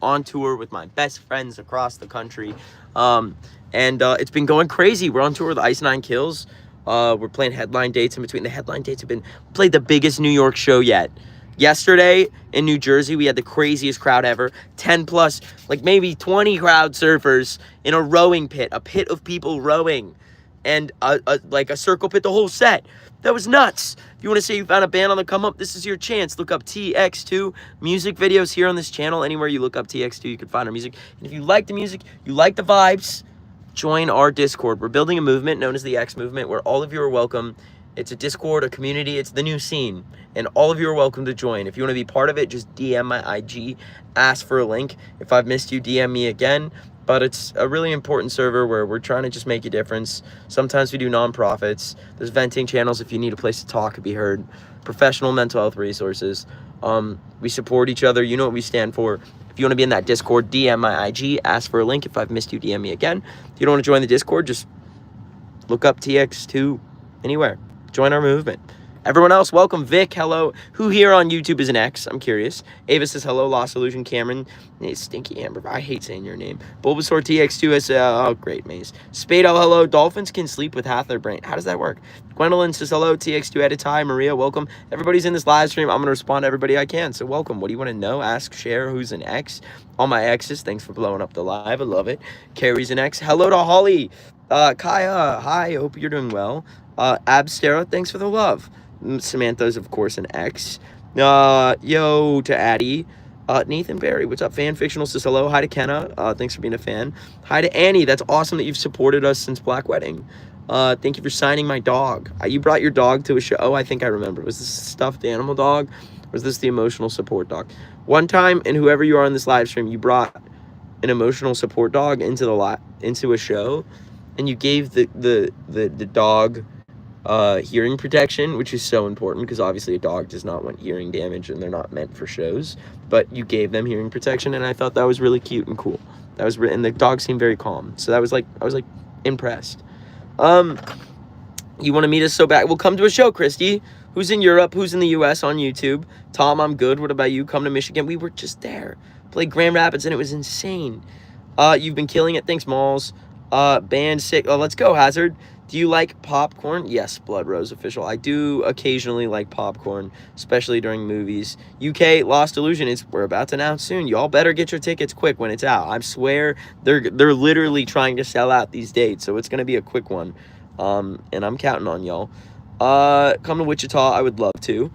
on tour with my best friends across the country. And it's been going crazy. We're on tour with Ice Nine Kills. We're playing headline dates. In between the headline dates have been played the biggest New York show yet. Yesterday in New Jersey, we had the craziest crowd ever. 10 plus, like maybe 20 crowd surfers in a rowing pit, a pit of people rowing, and like a circle pit the whole set. That was nuts. If you want to say you found a band on the come up, this is your chance. Look up TX2 music videos here on this channel. Anywhere you look up TX2, you can find our music. And if you like the music, you like the vibes, join our Discord. We're building a movement known as the X Movement, where all of you are welcome. It's a Discord, a community. It's the new scene, and all of you are welcome to join. If you want to be part of it, just DM my IG, ask for a link. If I've missed you, DM me again. But it's a really important server where we're trying to just make a difference. Sometimes we do nonprofits. There's venting channels if you need a place to talk and be heard. Professional mental health resources. We support each other. You know what we stand for. If you want to be in that Discord, DM my IG, ask for a link. If I've missed you, DM me again. If you don't want to join the Discord, just look up TX2 anywhere. Join our movement. Everyone else, welcome. Vic, hello. Who here on YouTube is an X? I'm curious. Ava says hello. Lost Illusion. Cameron. Hey, Stinky Amber. I hate saying your name. Bulbasaur TX2 is, oh, great, Maze. Spado, hello. Dolphins can sleep with half their brain. How does that work? Gwendolyn says hello. TX2 Editai. Maria, welcome. Everybody's in this live stream. I'm going to respond to everybody I can. So welcome. What do you want to know? Ask, share. Who's an X? All my X's. Thanks for blowing up the live. I love it. Carrie's an X. Hello to Holly. Kaya, hi. Hope you're doing well. Abstera, thanks for the love. Samantha's, of course, an X. Yo to Addie. Nathan Barry, what's up? Fan Fictional says hello. Hi to Kenna. Thanks for being a fan. Hi to Annie. That's awesome that you've supported us since Black Wedding. Thank you for signing my dog. You brought your dog to a show. Oh, I think I remember. Was this a stuffed animal dog? Or was this the emotional support dog? One time, and whoever you are in this live stream, you brought an emotional support dog into a show, and you gave the dog hearing protection, which is so important because obviously a dog does not want hearing damage and they're not meant for shows, but you gave them hearing protection, and I thought that was really cute and cool. That was and the dog seemed very calm, so that was like, I was like impressed. You want to meet us so bad? We'll come to a show. Christy, who's in Europe, who's in the US on YouTube? Tom, I'm good. What about you? Come to Michigan. We were just there, played Grand Rapids, and it was insane. You've been killing it. Thanks, Malls. Band sick. Oh, let's go, Hazard. Do you like popcorn? Yes, Blood Rose official. I do occasionally like popcorn, especially during movies. UK Lost Illusion we're about to announce soon. Y'all better get your tickets quick when it's out. I swear they're literally trying to sell out these dates, so it's gonna be a quick one. And I'm counting on y'all. Come to Wichita. I would love to.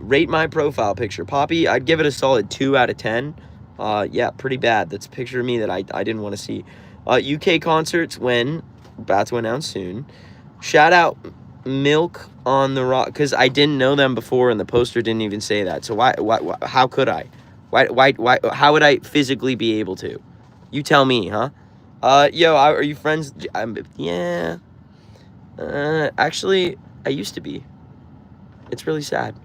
Rate my profile picture, Poppy. I'd give it a solid 2 out of 10. Yeah, pretty bad. That's a picture of me that I didn't want to see. UK concerts when. About to announce soon. Shout out Milk on the Rock, because I didn't know them before and the poster didn't even say that. So why how could I? Why how would I physically be able to? You tell me, huh? Yo, are you friends? Yeah. Actually, I used to be. It's really sad.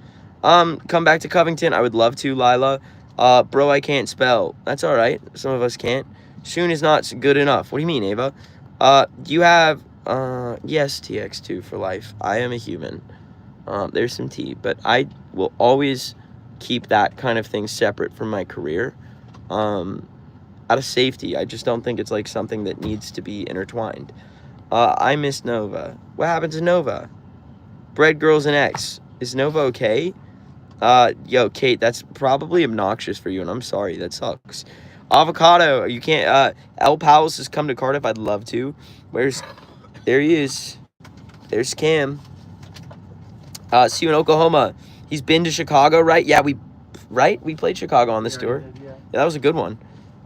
Come back to Covington. I would love to, Lila. Bro, I can't spell. That's all right. Some of us can't. Soon is not good enough. What do you mean, Ava? Do you have, yes, TX2 for life. I am a human. There's some tea, but I will always keep that kind of thing separate from my career, out of safety. I just don't think it's like something that needs to be intertwined. I miss Nova. What happened to Nova? Bread Girls and X. Is Nova okay? Yo, Kate, that's probably obnoxious for you, and I'm sorry. That sucks. Avocado, you can't, L. Powell's has come to Cardiff. I'd love to. There he is. There's Cam. See you in Oklahoma. He's been to Chicago, right? Yeah, we played Chicago on this tour. Yeah, that was a good one.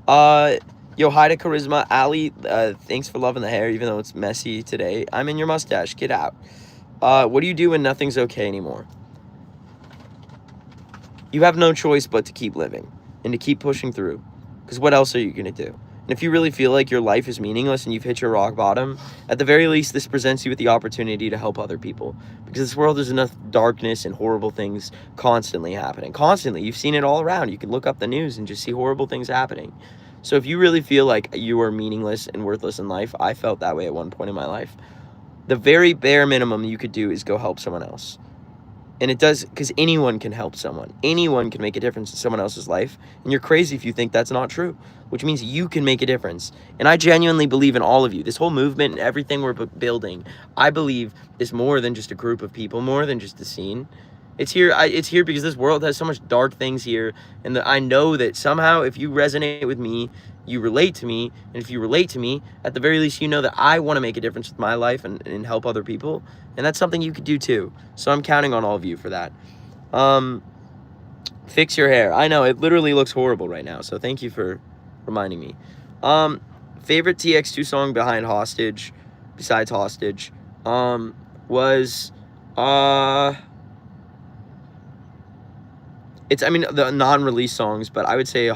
Yo, hi to Charisma. Ali, thanks for loving the hair, even though it's messy today. I'm in your mustache. Get out. What do you do when nothing's okay anymore? You have no choice but to keep living and to keep pushing through. Because what else are you going to do? And if you really feel like your life is meaningless and you've hit your rock bottom, at the very least, this presents you with the opportunity to help other people. Because this world is enough darkness and horrible things constantly happening. Constantly. You've seen it all around. You can look up the news and just see horrible things happening. So if you really feel like you are meaningless and worthless in life, I felt that way at one point in my life, the very bare minimum you could do is go help someone else. And it does, because anyone can help someone. Anyone can make a difference in someone else's life. And you're crazy if you think that's not true, which means you can make a difference. And I genuinely believe in all of you. This whole movement and everything we're building, I believe is more than just a group of people, more than just a scene. It's here. It's here because this world has so much dark things here, and I know that somehow, if you resonate with me, you relate to me, and if you relate to me, at the very least, you know that I want to make a difference with my life and help other people, and that's something you could do too. So I'm counting on all of you for that. Fix your hair. I know it literally looks horrible right now, so thank you for reminding me. Favorite TX2 song behind Hostage, besides Hostage, was I mean, the non-release songs, but I would say,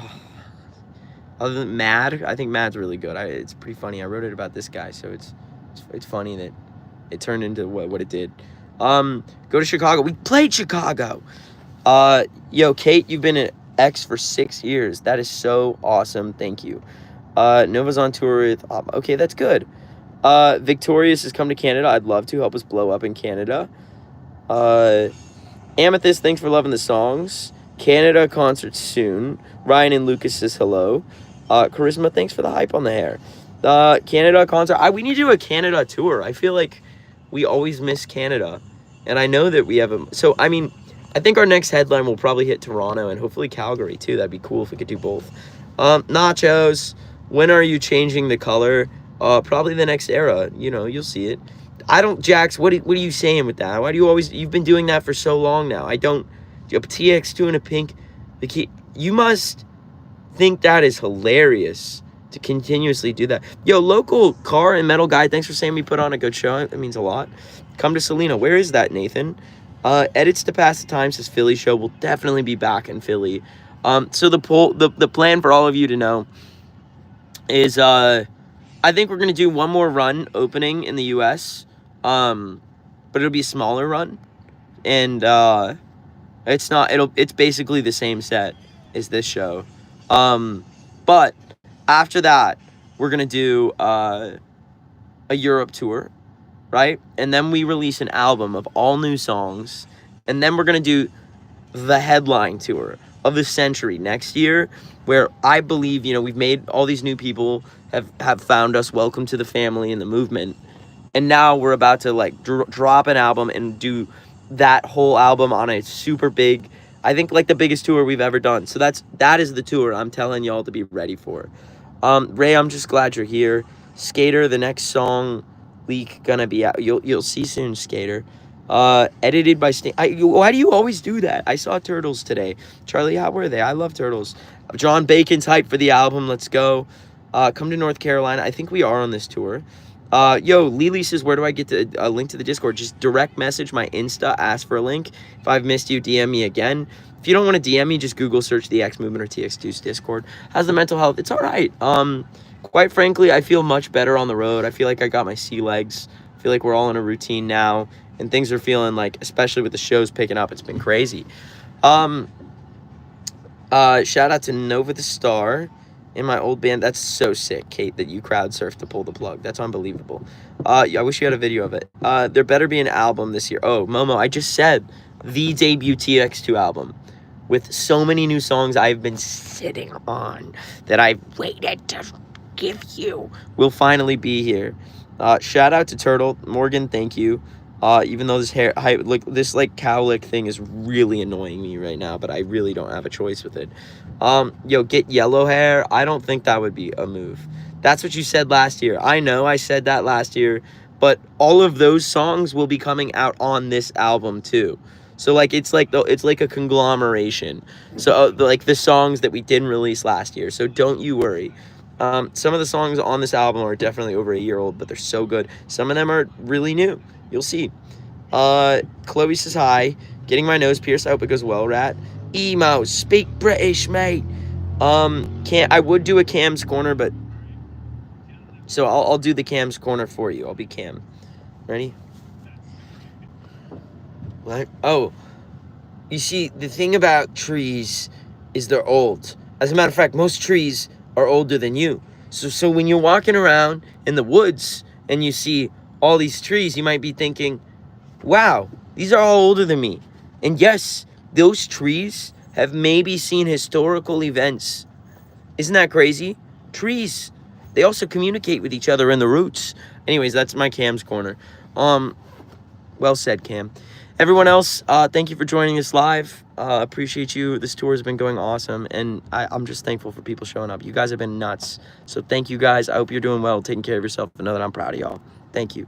other than Mad, I think Mad's really good. It's pretty funny. I wrote it about this guy, so it's funny that it turned into what it did. Go to Chicago. We played Chicago. Yo, Kate, you've been an X for 6 years. That is so awesome. Thank you. Nova's on tour with, okay, that's good. Victorious has come to Canada. I'd love to help us blow up in Canada. Amethyst, thanks for loving the songs. Canada concert soon. Ryan and Lucas says hello. Charisma, thanks for the hype on the hair. Canada concert. We need to do a Canada tour. I feel like we always miss Canada. And I know that we have so, I mean, I think our next headline will probably hit Toronto and hopefully Calgary, too. That'd be cool if we could do both. Nachos, when are you changing the color? Probably the next era. You know, you'll see it. Jax, what are you saying with that? Why do you always, you've been doing that for so long now. You have TX2 in a pink. You must think that is hilarious to continuously do that. Yo, local car and metal guy, thanks for saying we put on a good show. It means a lot. Come to Selena. Where is that, Nathan? Edits to pass the time says Philly show. Will definitely be back in Philly. So the plan for all of you to know is I think we're gonna do one more run opening in the US. But it'll be a smaller run. And it's basically the same set as this show. But after that, we're gonna do a Europe tour, right? And then we release an album of all new songs, and then we're gonna do the headline tour of the century next year, where I believe, you know, we've made all these new people have found us. Welcome to the family and the movement. And now we're about to like drop an album and do that whole album on a super big, I think like the biggest tour we've ever done. So that is the tour I'm telling y'all to be ready for. Ray, I'm just glad you're here. Skater, the next song leak gonna be out. You'll see soon, Skater. Edited by why do you always do that? I saw Turtles today. Charlie, how were they? I love Turtles. John Bacon's hype for the album. Let's go. Come to North Carolina. I think we are on this tour. Yo, Lily says, where do I get a link to the Discord? Just direct message my Insta, ask for a link. If I've missed you, DM me again. If you don't want to DM me, just Google search the X Movement or TX2's Discord. How's the mental health? It's all right. Quite frankly, I feel much better on the road. I feel like I got my sea legs. I feel like we're all in a routine now, and things are feeling like, especially with the shows picking up, it's been crazy. Shout out to Nova the Star. In my old band, that's so sick, Kate, that you crowd surfed to pull the plug. That's unbelievable. I wish you had a video of it. There better be an album this year. Oh, Momo, I just said the debut TX2 album with so many new songs I've been sitting on that I've waited to give you will finally be here. Shout out to Turtle. Morgan, thank you. Even though this this cowlick thing is really annoying me right now, but I really don't have a choice with it. Yo, get yellow hair. I don't think that would be a move. That's what you said last year. I know I said that last year, but all of those songs will be coming out on this album too. So it's like a conglomeration. So the songs that we didn't release last year. So don't you worry. Some of the songs on this album are definitely over a year old, but they're so good. Some of them are really new. You'll see. Chloe says hi. Getting my nose pierced. I hope it goes well, Rat. Emo, speak British, mate. I would do a Cam's Corner, but so I'll do the Cam's Corner for you. I'll be Cam. Ready? What? Oh, you see, the thing about trees is they're old. As a matter of fact, most trees are older than you. So when you're walking around in the woods and you see all these trees, you might be thinking, wow, these are all older than me. And yes, those trees have maybe seen historical events. Isn't that crazy? Trees, they also communicate with each other in the roots. Anyways, that's my Cam's corner. Well said, Cam. Everyone else, thank you for joining us live. Appreciate you. This tour has been going awesome, and I'm just thankful for people showing up. You guys have been nuts. So thank you guys. I hope you're doing well, taking care of yourself, and know that I'm proud of y'all. Thank you.